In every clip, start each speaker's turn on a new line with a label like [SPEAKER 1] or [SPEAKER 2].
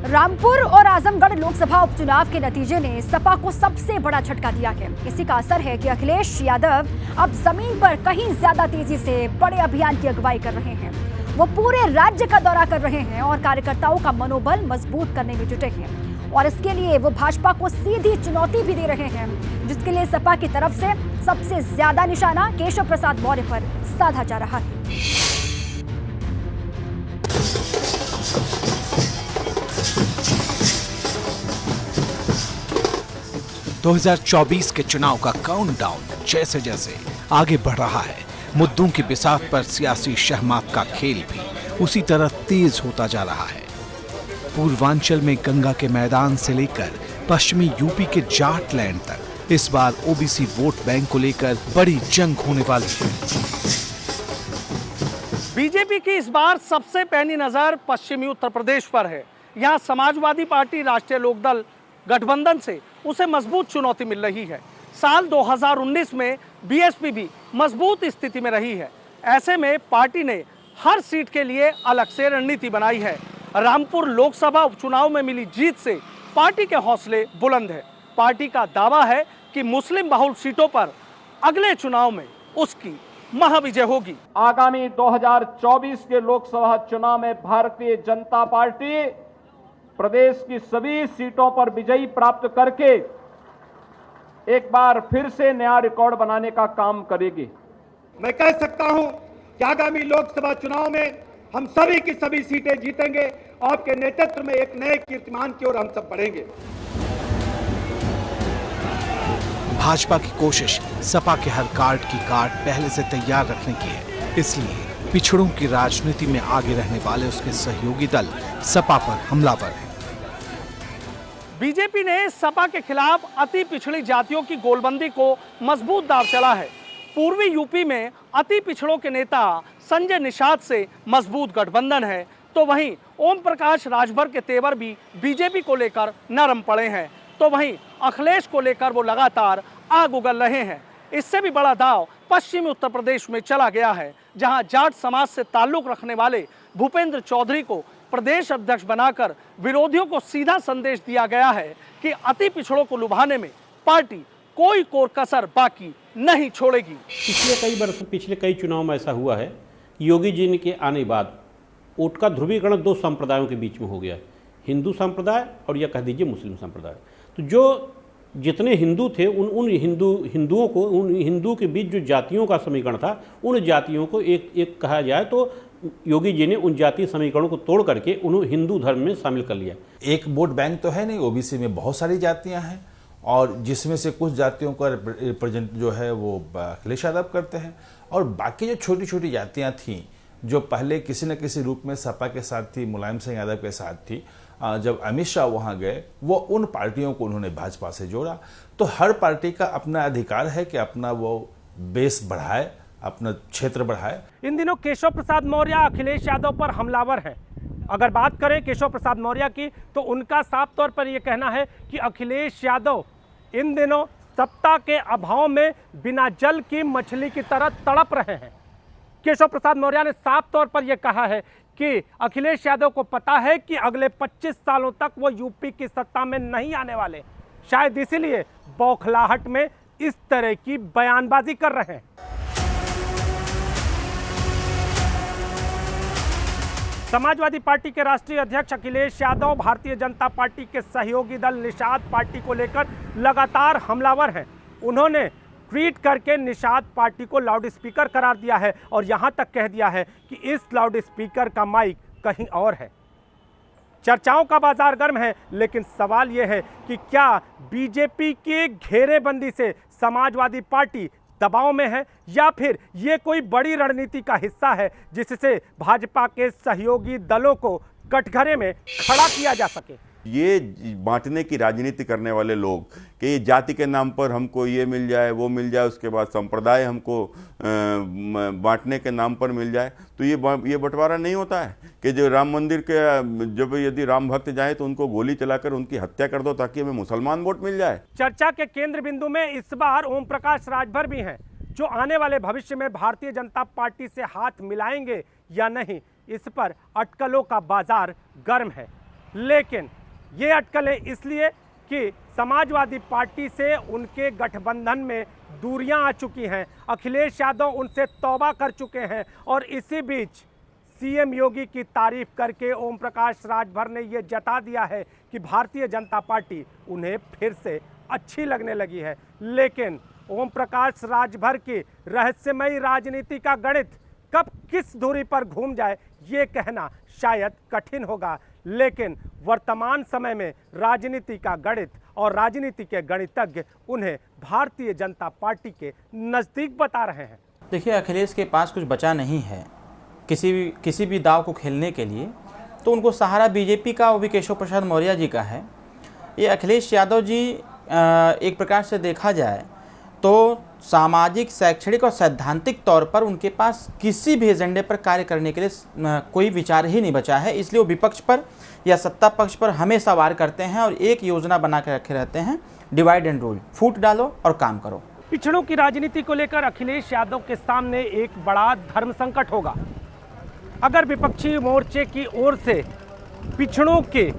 [SPEAKER 1] रामपुर और आजमगढ़ लोकसभा उपचुनाव के नतीजे ने सपा को सबसे बड़ा झटका दिया है। इसी का असर है कि अखिलेश यादव अब जमीन पर कहीं ज्यादा तेजी से बड़े अभियान की अगुवाई कर रहे हैं। वो पूरे राज्य का दौरा कर रहे हैं और कार्यकर्ताओं का मनोबल मजबूत करने में जुटे हैं और इसके लिए वो भाजपा को सीधी चुनौती भी दे रहे हैं, जिसके लिए सपा की तरफ से सबसे ज्यादा निशाना केशव प्रसाद मौर्य पर साधा जा रहा है।
[SPEAKER 2] 2024 के चुनाव का काउंटडाउन जैसे जैसे आगे बढ़ रहा है, मुद्दों की बिसात पर सियासी शहमात का खेल भी उसी तरह तेज होता जा रहा है। पूर्वांचल में गंगा के मैदान से लेकर पश्चिमी यूपी के जाट लैंड तक इस बार ओबीसी वोट बैंक को लेकर बड़ी जंग होने वाली है।
[SPEAKER 3] बीजेपी की इस बार सबसे पैनी नजर पश्चिमी उत्तर प्रदेश पर है। यहाँ समाजवादी पार्टी राष्ट्रीय लोकदल गठबंधन से उसे मजबूत चुनौती मिल रही है। साल 2019 में बीएसपी भी मजबूत स्थिति में रही है। ऐसे में पार्टी ने हर सीट के लिए अलग से रणनीति बनाई है। रामपुर लोकसभा उपचुनाव में मिली जीत से पार्टी के हौसले बुलंद है। पार्टी का दावा है कि मुस्लिम बहुल सीटों पर अगले चुनाव में उसकी महाविजय होगी।
[SPEAKER 4] आगामी 2024 के लोकसभा चुनाव में भारतीय जनता पार्टी प्रदेश की सभी सीटों पर विजयी प्राप्त करके एक बार फिर से नया रिकॉर्ड बनाने का काम करेगी।
[SPEAKER 5] मैं कह सकता हूं कि आगामी लोकसभा चुनाव में हम सभी की सभी सीटें जीतेंगे। आपके नेतृत्व में एक नए कीर्तिमान की ओर हम सब बढ़ेंगे।
[SPEAKER 2] भाजपा की कोशिश सपा के हर कार्ड की कार्ड पहले से तैयार रखने की है, इसलिए पिछड़ों की राजनीति में आगे रहने वाले उसके सहयोगी दल सपा पर हमलावर हैं।
[SPEAKER 3] बीजेपी ने सपा के खिलाफ अति पिछड़ी जातियों की गोलबंदी को मजबूत दांव चला है। पूर्वी यूपी में अति पिछड़ों के नेता संजय निषाद से मजबूत गठबंधन है, तो वहीं ओम प्रकाश राजभर के तेवर भी बीजेपी को लेकर नरम पड़े हैं। तो वहीं अखिलेश को लेकर वो लगातार आग उगल रहे हैं। इससे भी बड़ा दांव पश्चिमी उत्तर प्रदेश में चला गया है, जहां जाट समाज से ताल्लुक रखने वाले भूपेंद्र चौधरी को प्रदेश अध्यक्ष बनाकर विरोधियों को सीधा संदेश दिया गया है कि अति पिछड़ों को लुभाने में पार्टी कोई कोर कसर बाकी नहीं छोड़ेगी।
[SPEAKER 6] पिछले कई चुनाव में ऐसा हुआ है, योगी जी के आने के बाद वोट का ध्रुवीकरण दो संप्रदायों के बीच में हो गया, हिंदू संप्रदाय और या कह दीजिए मुस्लिम संप्रदाय। तो जो जितने हिंदू थे उन हिंदुओं को, उन हिंदू के बीच जो जातियों का समीकरण था, उन जातियों को एक कहा जाए तो योगी जी ने उन जातीय समीकरणों को तोड़ करके उन्हें हिंदू धर्म में शामिल कर लिया।
[SPEAKER 7] एक वोट बैंक तो है नहीं, ओबीसी में बहुत सारी जातियां हैं और जिसमें से कुछ जातियों का रिप्रेजेंट जो है वो अखिलेश यादव करते हैं और बाकी जो छोटी छोटी जातियां थीं जो पहले किसी न किसी रूप में सपा के साथ थी, मुलायम सिंह यादव के साथ थी, जब अमित शाह वहां गए वो उन पार्टियों को उन्होंने भाजपा से जोड़ा। तो हर पार्टी का अपना अधिकार है कि अपना वो बेस बढ़ाए, अपना क्षेत्र बढ़ाए।
[SPEAKER 3] इन दिनों केशव प्रसाद मौर्य अखिलेश यादव पर हमलावर हैं। अगर बात करें केशव प्रसाद मौर्य की, तो उनका साफ तौर पर यह कहना है कि अखिलेश यादव इन दिनों सत्ता के अभाव में बिना जल की मछली की तरह तड़प रहे हैं। केशव प्रसाद मौर्य ने साफ तौर पर यह कहा है कि अखिलेश यादव को पता है कि अगले 25 सालों तक वो यूपी की सत्ता में नहीं आने वाले, शायद इसीलिए बौखलाहट में इस तरह की बयानबाजी कर रहे हैं। समाजवादी पार्टी के राष्ट्रीय अध्यक्ष अखिलेश यादव भारतीय जनता पार्टी के सहयोगी दल निषाद पार्टी को लेकर लगातार हमलावर हैं। उन्होंने ट्वीट करके निषाद पार्टी को लाउड स्पीकर करार दिया है और यहां तक कह दिया है कि इस लाउड स्पीकर का माइक कहीं और है। चर्चाओं का बाजार गर्म है, लेकिन सवाल यह है कि क्या बीजेपी के घेरेबंदी से समाजवादी पार्टी दबाव में है या फिर ये कोई बड़ी रणनीति का हिस्सा है जिससे भाजपा के सहयोगी दलों को कटघरे में खड़ा किया जा सके।
[SPEAKER 8] ये बांटने की राजनीति करने वाले लोग कि ये जाति के नाम पर हमको ये मिल जाए वो मिल जाए, उसके बाद संप्रदाय हमको बांटने के नाम पर मिल जाए, तो ये बंटवारा नहीं होता है कि जो राम मंदिर के जब यदि राम भक्त जाए तो उनको गोली चलाकर उनकी हत्या कर दो ताकि हमें मुसलमान वोट मिल जाए।
[SPEAKER 3] चर्चा के केंद्र बिंदु में इस बार ओम प्रकाश राजभर भी हैं, जो आने वाले भविष्य में भारतीय जनता पार्टी से हाथ मिलाएंगे या नहीं, इस पर अटकलों का बाजार गर्म है। लेकिन ये अटकलें इसलिए कि समाजवादी पार्टी से उनके गठबंधन में दूरियां आ चुकी हैं। अखिलेश यादव उनसे तौबा कर चुके हैं और इसी बीच सीएम योगी की तारीफ करके ओम प्रकाश राजभर ने ये जता दिया है कि भारतीय जनता पार्टी उन्हें फिर से अच्छी लगने लगी है। लेकिन ओम प्रकाश राजभर की रहस्यमयी राजनीति का गणित कब किस धुरी पर घूम जाए ये कहना शायद कठिन होगा, लेकिन वर्तमान समय में राजनीति का गणित और राजनीति के गणितज्ञ उन्हें भारतीय जनता पार्टी के नज़दीक बता रहे हैं।
[SPEAKER 9] देखिए, अखिलेश के पास कुछ बचा नहीं है किसी भी दाव को खेलने के लिए, तो उनको सहारा बीजेपी का, वो भी केशव प्रसाद मौर्य जी का है। ये अखिलेश यादव जी एक प्रकार से देखा जाए तो सामाजिक, शैक्षणिक और सैद्धांतिक तौर पर उनके पास किसी भी एजेंडे पर कार्य करने के लिए कोई विचार ही नहीं बचा है। इसलिए वो विपक्ष पर या सत्ता पक्ष पर हमेशा वार करते हैं और एक योजना बना के रखे रहते हैं, डिवाइड एंड रूल, फूट डालो और काम करो।
[SPEAKER 3] पिछड़ों की राजनीति को लेकर अखिलेश यादव के सामने एक बड़ा धर्म संकट होगा। अगर विपक्षी मोर्चे की ओर से पिछड़ों के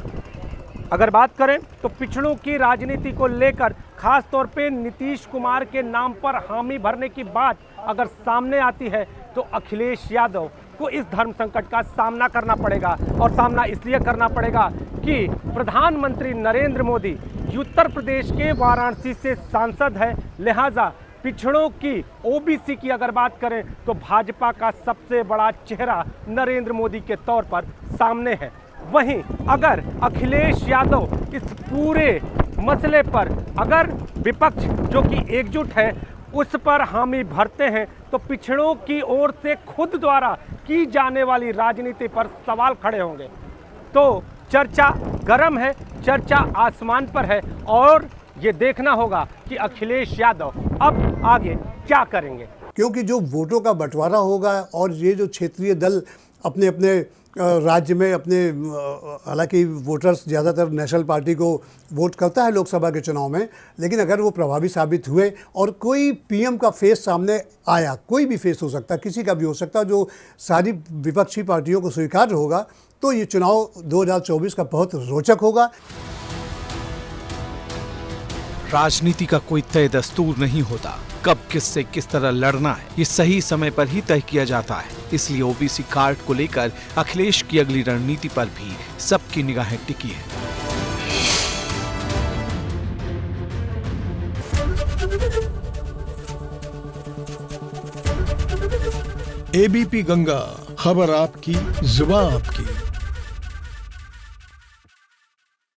[SPEAKER 3] अगर बात करें तो पिछड़ों की राजनीति को लेकर खास तौर पे नीतीश कुमार के नाम पर हामी भरने की बात अगर सामने आती है तो अखिलेश यादव को इस धर्म संकट का सामना करना पड़ेगा। और सामना इसलिए करना पड़ेगा कि प्रधानमंत्री नरेंद्र मोदी उत्तर प्रदेश के वाराणसी से सांसद है, लिहाजा पिछड़ों की, ओबीसी की अगर बात करें तो भाजपा का सबसे बड़ा चेहरा नरेंद्र मोदी के तौर पर सामने है। वहीं अगर अखिलेश यादव इस पूरे मसले पर अगर विपक्ष जो कि एकजुट है उस पर हामी भरते हैं तो पिछड़ों की ओर से खुद द्वारा की जाने वाली राजनीति पर सवाल खड़े होंगे। तो चर्चा गर्म है, चर्चा आसमान पर है और ये देखना होगा कि अखिलेश यादव अब आगे क्या करेंगे,
[SPEAKER 10] क्योंकि जो वोटों का बंटवारा होगा और ये जो क्षेत्रीय दल अपने अपने राज्य में अपने, हालांकि वोटर्स ज़्यादातर नेशनल पार्टी को वोट करता है लोकसभा के चुनाव में, लेकिन अगर वो प्रभावी साबित हुए और कोई पीएम का फेस सामने आया, कोई भी फेस हो सकता, किसी का भी हो सकता, जो सारी विपक्षी पार्टियों को स्वीकार्य होगा, तो ये चुनाव 2024 का बहुत रोचक होगा।
[SPEAKER 2] राजनीति का कोई तय दस्तूर नहीं होता, कब किससे किस तरह लड़ना है ये सही समय पर ही तय किया जाता है। इसलिए ओबीसी कार्ड को लेकर अखिलेश की अगली रणनीति पर भी सबकी निगाहें टिकी है।
[SPEAKER 11] एबीपी गंगा, खबर आपकी, जुबान आपकी।